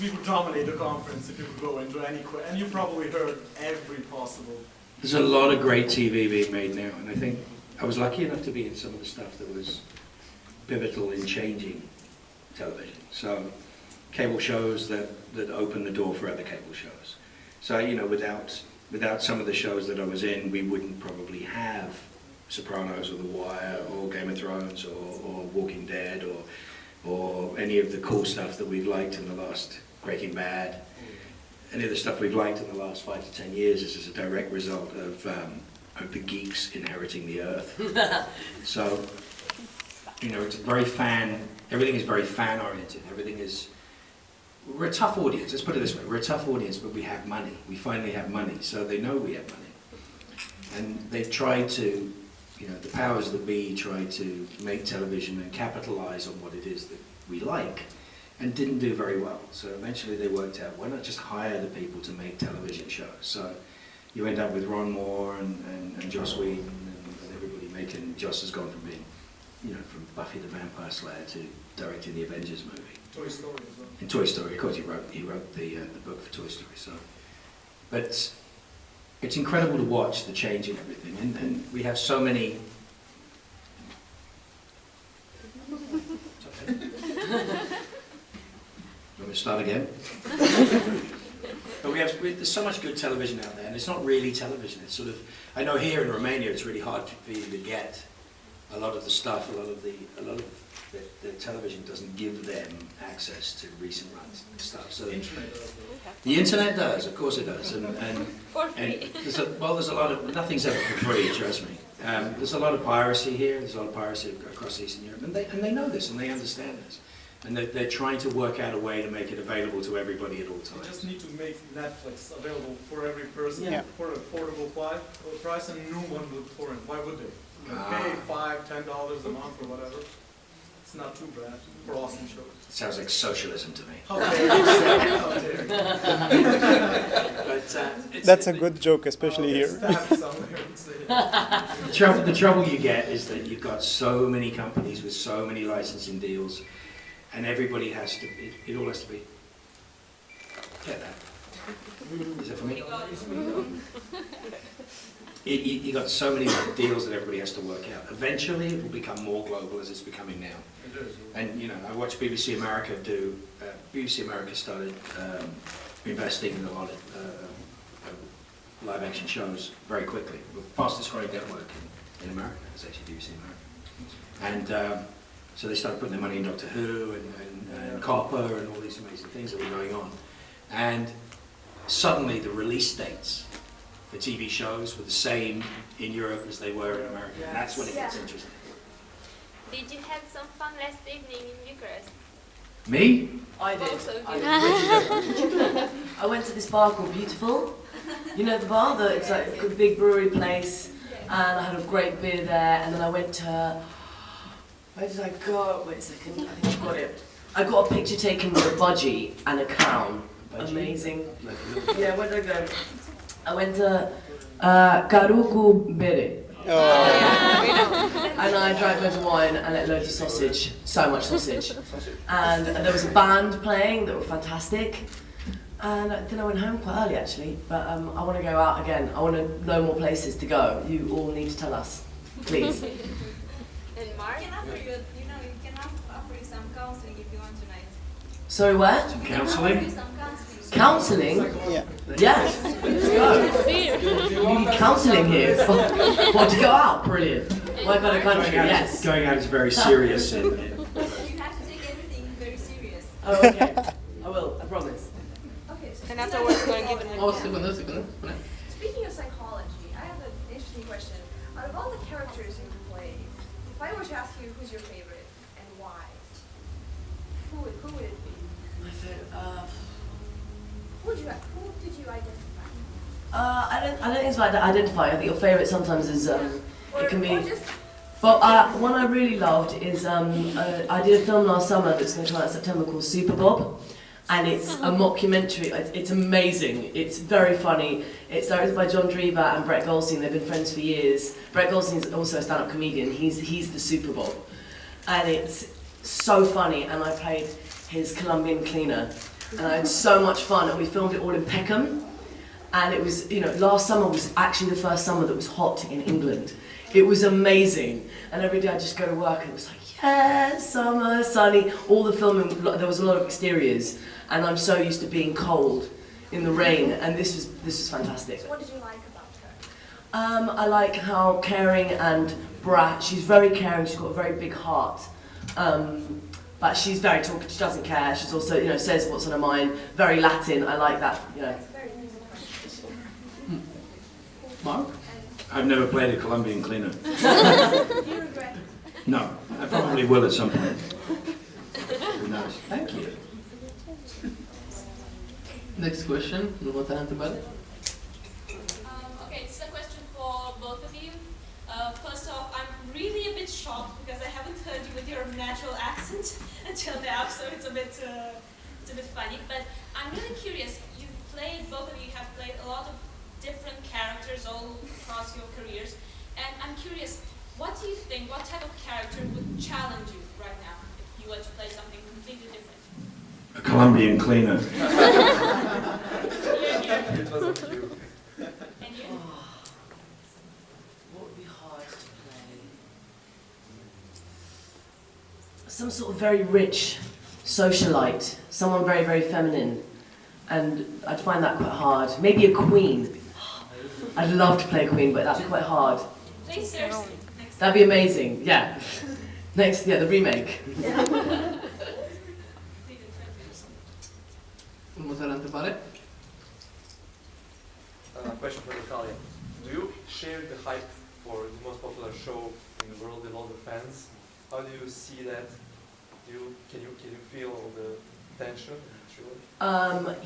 we would dominate the conference if you would go into any and you probably heard every possible. There's a lot of great TV being made now, and I think I was lucky enough to be in some of the stuff that was pivotal in changing television. So cable shows that opened the door for other cable shows. So, you know, without some of the shows that I was in, we wouldn't probably have Sopranos or The Wire or Game of Thrones or Walking Dead or any of the cool stuff that we've liked in the last, Breaking Bad. Any of the stuff we've liked in the last 5 to 10 years is as a direct result of the geeks inheriting the earth. So, you know, it's everything is very fan oriented. We're a tough audience, let's put it this way, we're a tough audience, but we have money. We finally have money, so they know we have money. And they've tried to, you know, the powers that be tried to make television and capitalize on what it is that we like, and didn't do very well. So eventually they worked out, why not just hire the people to make television shows? So you end up with Ron Moore and Joss Whedon and everybody making, Joss has gone from being, you know, from Buffy the Vampire Slayer to directing the Avengers movie. Toy Story as well. In Toy Story, of course, he wrote the book for Toy Story. So, but it's incredible to watch the change in everything, and we have so many. It's okay. You want me to start again? But there's so much good television out there, and it's not really television. It's sort of, I know here in Romania it's really hard for you to get a lot of the stuff, a lot of the television doesn't give them access to recent runs and stuff. So the internet does, of course it does, and there's a lot of, nothing's ever for free, trust me. There's a lot of piracy here. There's a lot of piracy across Eastern Europe, and they know this and they understand this, and they're trying to work out a way to make it available to everybody at all times. You just need to make Netflix available for every person for an affordable price, and no one would torrent. Why would they? Pay $5, $10 a month or whatever. It's not too bad for awesome shows. It sounds like socialism to me. How dare you? How dare you? But, That's a good joke, especially here. The trouble you get is that you've got so many companies with so many licensing deals, and everybody has to, it all has to be, get that. Is it for me? You got so many deals that everybody has to work out. Eventually it will become more global as it's becoming now. And you know, I watched BBC America do, BBC America started investing in a lot of live action shows very quickly. The fastest growing network in America is actually BBC America. And so they started putting their money in Doctor Who and Copper and all these amazing things that were going on. And suddenly the release dates for TV shows were the same in Europe as they were in America. And that's when it gets interesting. Did you have some fun last evening in Bucharest? Me? I did. Both of I you. did. I went to this bar called Beautiful. You know the bar? It's like a big brewery place. And I had a great beer there. And then I went to... Where did I go? Wait a second. I think I got it. I got a picture taken with a budgie and a clown. Amazing. Yeah, where did I go? I went to Karuku Bere. And I drank loads of wine and ate loads of sausage. So much sausage. And there was a band playing that were fantastic. And then I went home quite early actually. But I want to go out again. I want to know more places to go. You all need to tell us, please. And Mark? You can offer you some counseling if you want tonight. Sorry, where? Some Offer counselling? you some counseling. Counselling? Yeah. Yes, let's go. You need counselling here. What, to go out? Brilliant. What kind of country? Yes. Going out is very serious. You have to take everything very serious. Oh, okay. I will, I promise. Okay, so And afterwards, we're given Oh, segundo. speaking of psychology, I have an interesting question. Out of all the characters you play, if I were to ask you who's your favorite and why, who would it be? My favorite, Who did you identify? I don't think it's about to identify. I think your favourite sometimes is, it can be... Or just, But one I really loved is, I did a film last summer that's going to come out in September called Super Bob. And it's a mockumentary. It's amazing. It's very funny. It's directed by John Drever and Brett Goldstein. They've been friends for years. Brett Goldstein's also a stand-up comedian. He's the Super Bob. And it's so funny. And I played his Colombian cleaner. And I had so much fun, and we filmed it all in Peckham. And it was, you know, last summer was actually the first summer that was hot in England. It was amazing. And every day I'd just go to work and it was like, yeah, summer, sunny. All the filming, there was a lot of exteriors. And I'm so used to being cold in the rain. And this was fantastic. So what did you like about her? I like how caring and brat. She's very caring. She's got a very big heart. But she's very talkative. She doesn't care. She's also, you know, says what's on her mind. Very Latin. I like that, you know. That's very easy question. Mark? I've never played a Colombian cleaner. Do you regret it? No, I probably will at some point. Who knows? Thank you. Next question. Următoarea întrebare. Okay, it's a question for both of you. First off, I'm really a bit shocked because I haven't heard you with your natural accent until now, so it's a bit funny. But I'm really curious. Both of you have played a lot of different characters all across your careers, and I'm curious, what do you think? What type of character would challenge you right now if you were to play something completely different? A Colombian cleaner. It wasn't you. And you? What would be hard to play? Some sort of very rich socialite, someone very, very feminine, and I'd find that quite hard. Maybe a queen. I'd love to play a queen, but that'd be quite hard. Please, seriously. Next. That'd be amazing, yeah. Next, yeah, the remake. Următoarea întrebare. Question for Natalia. Do you share the hype for the most popular show in the world with all the fans? How do you see that? Can you feel all the tension?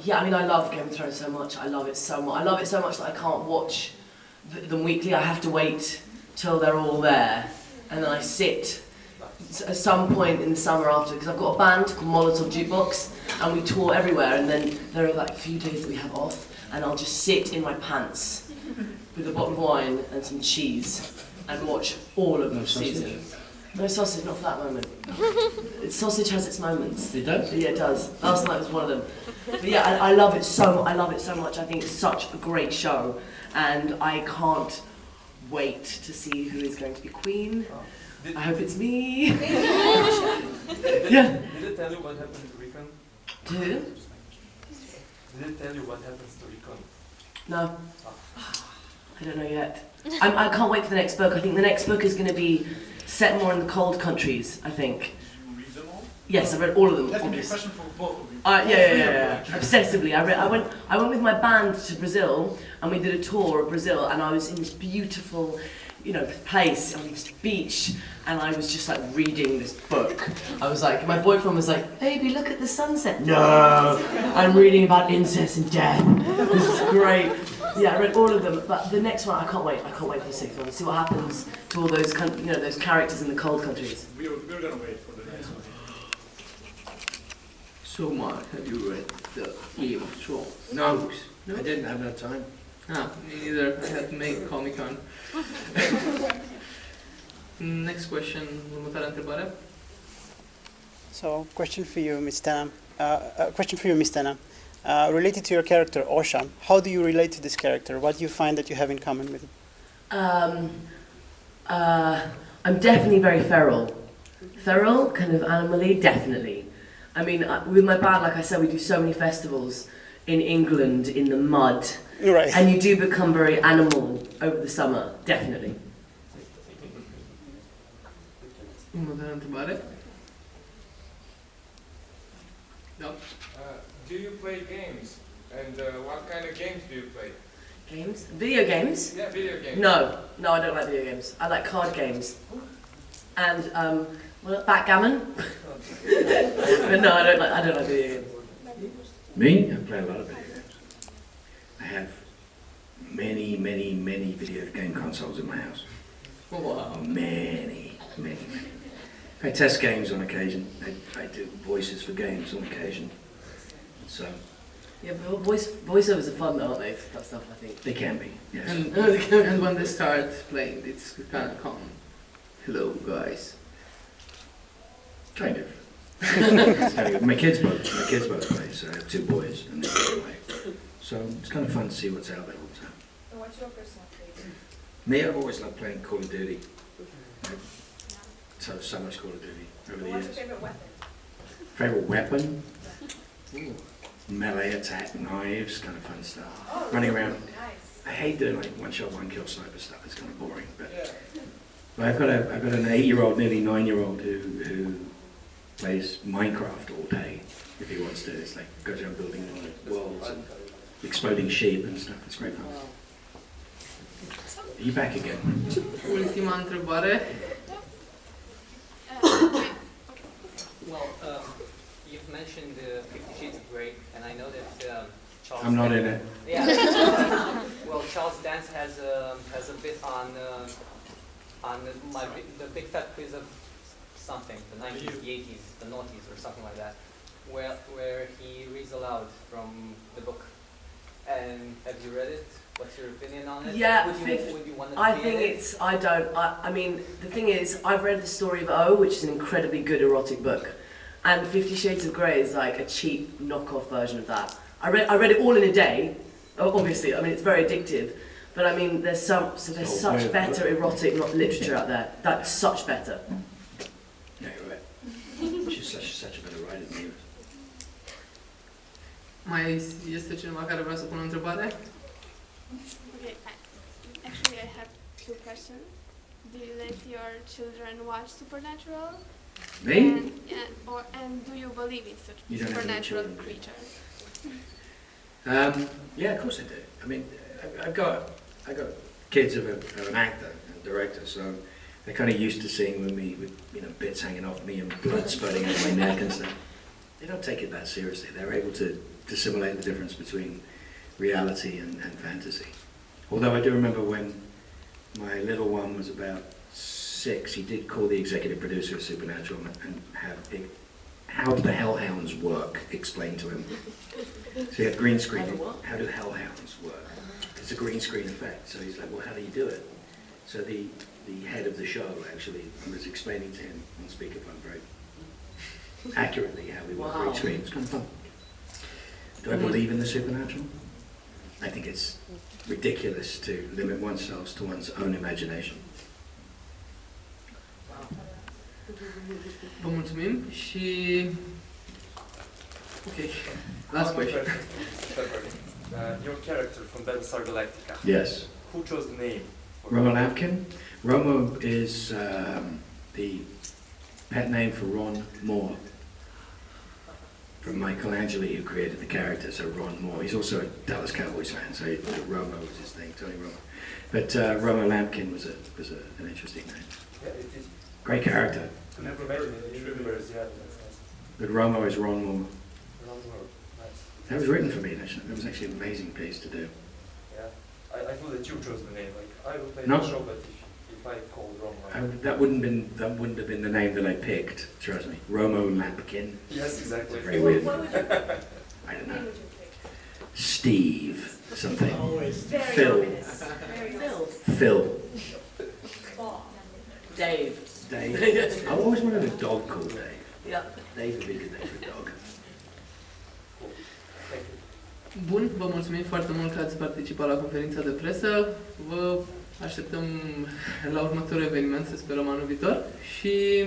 Yeah, I mean, I love Game of Thrones so much. I love it so much. I love it so much that I can't watch them weekly. I have to wait till they're all there, and then I sit at some point in the summer after, because I've got a band called Molotov Jukebox, and we tour everywhere. And then there are like a few days that we have off, and I'll just sit in my pants with a bottle of wine and some cheese and watch all of the season. No sausage, not for that moment. Sausage has its moments. It does? Yeah, it does. Last night was one of them. But yeah, I love it so. I love it so much. I think it's such a great show, and I can't wait to see who is going to be queen. I hope it's me. Yeah. Did it tell you what happened to Recon? Who? Did it tell you what happens to Recon? No. I don't know yet. I can't wait for the next book. I think the next book is going to be set more in the cold countries, I think. Did you read them all? Yes, I read all of them. That would be a obviously. question for both of you. Yeah. Obsessively. I went with my band to Brazil, and we did a tour of Brazil, and I was in this beautiful, you know, place on this beach, and I was just like reading this book. I was like, my boyfriend was like, baby, look at the sunset. No, I'm reading about incest and death. This is great. Yeah, I read all of them, but the next one, I can't wait. I can't wait for the sixth one. See what happens to all those, you know, those characters in the cold countries. We're gonna wait for the next one. So Mark, have you read the Game of Thrones? No, I didn't have that time. Ah, me neither. I had to make Comic-Con. Next question. Următoarea întrebare. So, question for you, Ms. Tana. Related to your character, Osha, how do you relate to this character? What do you find that you have in common with him? I'm definitely very feral. Feral, kind of animally, definitely. I mean, with my band, like I said, we do so many festivals in England, in the mud. Right. And you do become very animal over the summer, definitely. Următoarea întrebare. No. Do you play games? And what kind of games do you play? Games? Video games? Yeah, video games. No, I don't like video games. I like card games. And, backgammon. But no, I don't like video games. Me? I play a lot of video games. I have many video game consoles in my house. Wow. Many. I test games on occasion. I do voices for games on occasion. So Yeah, but voiceovers are fun, aren't they? That stuff, I think. they can be, yes. And when they start playing, it's kind of calm. Hello, guys. Kind of. My kids both play, so I have 2 boys and they both play. So it's kind of fun to see what's out there all the time. And what's your personal favorite? Me, I've always loved playing Call of Duty. So much Call of Duty over the What's years. your favorite weapon? Favorite weapon? Ooh. Melee attack, knives, kind of fun stuff. Oh, Running around. Nice. I hate doing like one shot, one kill sniper stuff. It's kind of boring. But I've got an 8-year-old, nearly 9-year-old who plays Minecraft all day if he wants to. It's like goes around building worlds and exploding sheep and stuff. It's great fun. Are you back again? Ultima întrebare. Well, you've mentioned 50 Shades of Grey, and I know that Charles... I'm not in it. Yeah. Well, Charles Dance has a bit on the Big Fat Quiz of something, the 90s, the 80s, the noughties, or something like that, where he reads aloud from the book. And have you read it? What's your opinion on it? Yeah, would you want to I be think in it? it's, I mean, the thing is, I've read The Story of O, which is an incredibly good erotic book. And 50 Shades of Grey is like a cheap knockoff version of that. I read it all in a day, obviously, I mean, it's very addictive. But I mean, there's such better erotic literature out there. That's such better. Yeah, you're right. She's such a better writer than you. Mai este cineva care vrea să pună o întrebare? Okay, actually I have 2 questions. Do you let your children watch Supernatural? Me? And do you believe in such You don't have any supernatural children, do you? creatures? Yeah, of course I do. I mean, I got kids of an actor and director, so they're kind of used to seeing me with bits hanging off me and blood spurting out of my neck and stuff. They don't take it that seriously. They're able to dissimulate the difference between reality and fantasy. Although I do remember when my little one was about 6, he did call the executive producer of Supernatural and have how do the hellhounds work explained to him. So he had green screen. How do hellhounds work? It's a green screen effect. So he's like, well, how do you do it? So the head of the show actually was explaining to him on speakerphone very accurately how we work green screen. It's kind of fun. Do I believe in the supernatural? I think it's ridiculous to limit oneself to one's own imagination. Vă mulțumim și... Ok, last question. Your character from Battlestar Galactica. Yes. Who chose the name? Romo Lampkin. Romo is the pet name for Ron Moore, from Michelangelo, who created the character, so Ron Moore. He's also a Dallas Cowboys fan, so Romo was his thing, Tony Romo. But Romo Lampkin was an interesting name. Yeah, it is. Great character. I never imagine it in the universe, yeah, that's nice. But Romo is Ron Moore. Ron Moore, nice. That was written for me, actually. That was actually an amazing piece to do. Yeah, I thought that you chose the name. Like I will play No. the show, but if I called Romo, That wouldn't have been the name that I picked. Trust me, Romo Lampkin. Yes, exactly. Very weird. What would you pick? I don't What know. would you pick? Steve something. Very Phil. ominous. Very ominous. Phil. Bob. Dave. Dave. I always wanted a dog called Dave. Yeah. Dave would be a good name for a dog. Bun, vă mulțumim foarte mult că ați participat la conferința de presă. Vă așteptăm la următorul eveniment, să sperăm anul viitor. Și,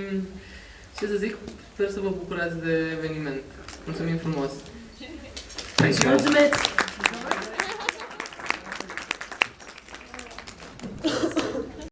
ce să zic, sper să vă bucurați de eveniment. Mulțumim frumos! Thanks, guys. Ultimate.